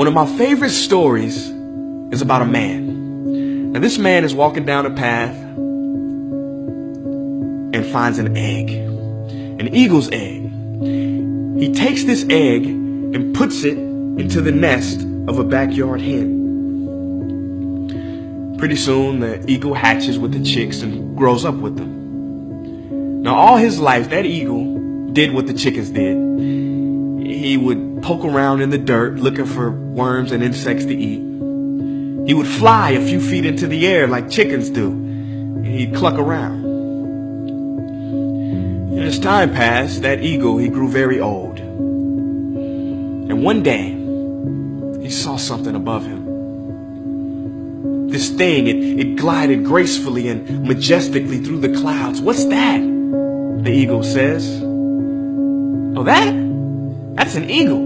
One of my favorite stories is about a man. Now, this man is walking down a path and finds an egg, an eagle's egg. He takes this egg and puts it into the nest of a backyard hen. Pretty soon, the eagle hatches with the chicks and grows up with them. Now, all his life, that eagle did what the chickens did. He would poke around in the dirt looking for worms and insects to eat. He would fly a few feet into the air like chickens do. He'd cluck around. And as time passed, that eagle, he grew very old. And one day, he saw something above him. This thing, it glided gracefully and majestically through the clouds. "What's that?" the eagle says. "Oh, that's an eagle,"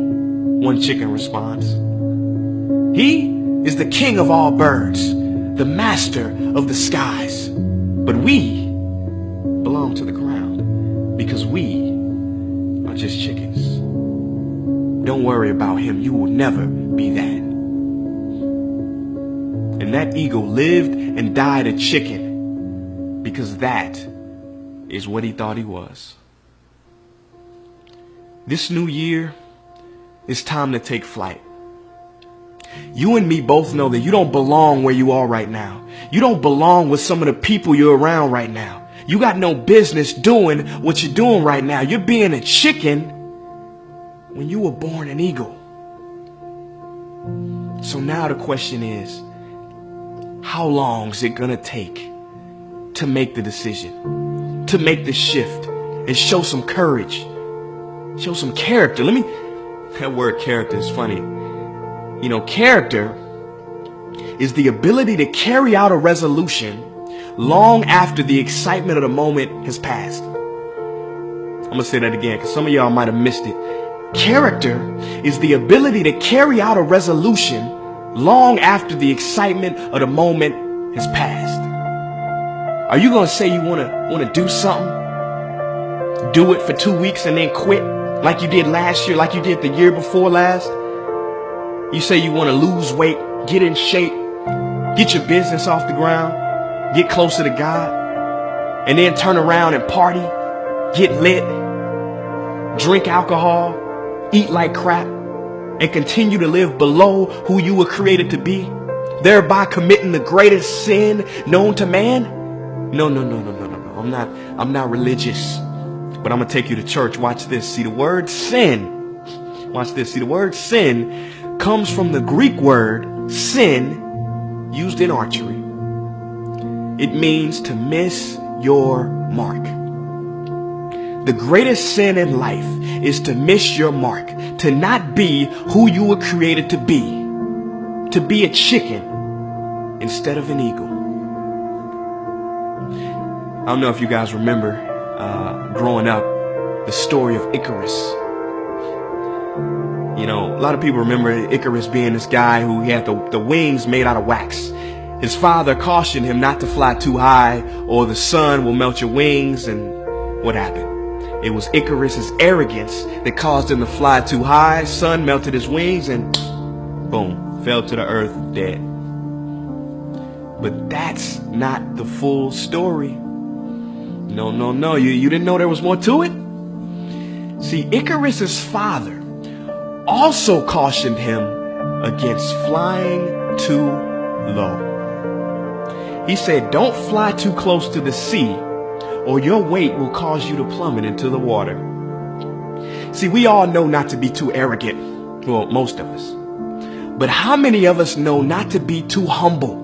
one chicken responds. "He is the king of all birds, the master of the skies. But we belong to the ground because we are just chickens. Don't worry about him. You will never be that." And that eagle lived and died a chicken because that is what he thought he was. This new year, it's time to take flight. You and me both know that you don't belong where you are right now. You don't belong with some of the people you're around right now. You got no business doing what you're doing right now. You're being a chicken when you were born an eagle. So now the question is, how long is it gonna take to make the decision, to make the shift and show some courage, show some character? That word character is funny. You know, character is the ability to carry out a resolution long after the excitement of the moment has passed. I'm gonna say that again because some of y'all might have missed it. Character is the ability to carry out a resolution long after the excitement of the moment has passed. Are you gonna say you wanna do something, do it for 2 weeks and then quit like you did last year, like you did the year before last? You say you want to lose weight, get in shape, get your business off the ground, get closer to God, and then turn around and party, get lit, drink alcohol, eat like crap, and continue to live below who you were created to be, thereby committing the greatest sin known to man? No. I'm not religious, but I'm gonna take you to church. Watch this. See the word sin. Watch this. See the word sin comes from the Greek word sin, used in archery. It means to miss your mark. The greatest sin in life is to miss your mark, to not be who you were created to be a chicken instead of an eagle. I don't know if you guys remember growing up the story of Icarus. You know, a lot of people remember Icarus being this guy who he had the wings made out of wax. His father cautioned him not to fly too high or the sun will melt your wings. And what happened? It was Icarus's arrogance that caused him to fly too high. Sun melted his wings and boom, fell to the earth dead. But that's not the full story. No. You didn't know there was more to it? See, Icarus's father also cautioned him against flying too low. He said, don't fly too close to the sea or your weight will cause you to plummet into the water. See, we all know not to be too arrogant. Well, most of us. But how many of us know not to be too humble,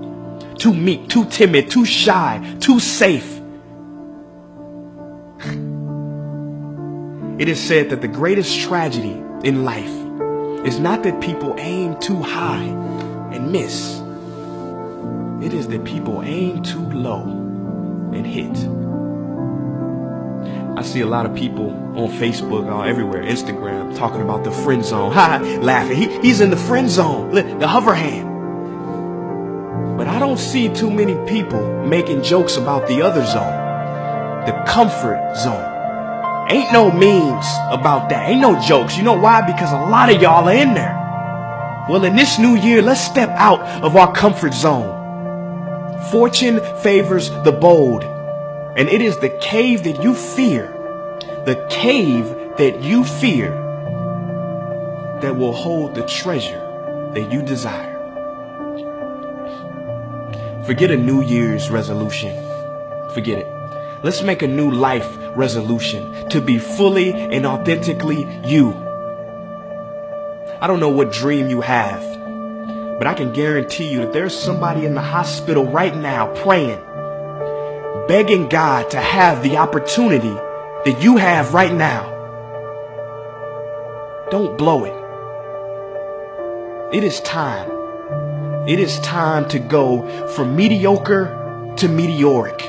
too meek, too timid, too shy, too safe? It is said that the greatest tragedy in life is not that people aim too high and miss. It is that people aim too low and hit. I see a lot of people on Facebook or everywhere, Instagram, talking about the friend zone. Laughing. He's in the friend zone, the hover hand. But I don't see too many people making jokes about the other zone, the comfort zone. Ain't no memes about that. Ain't no jokes. You know why? Because a lot of y'all are in there. Well, in this new year, let's step out of our comfort zone. Fortune favors the bold, and it is the cave that you fear, that will hold the treasure that you desire. Forget a New Year's resolution. Forget it. Let's make a new life resolution to be fully and authentically you. I don't know what dream you have, but I can guarantee you that there's somebody in the hospital right now praying, begging God to have the opportunity that you have right now. Don't blow it. It is time. It is time to go from mediocre to meteoric.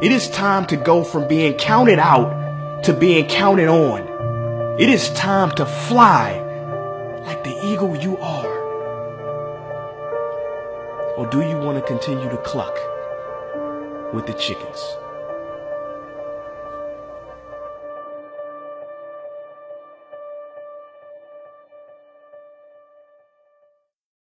It is time to go from being counted out to being counted on. It is time to fly like the eagle you are. Or do you want to continue to cluck with the chickens?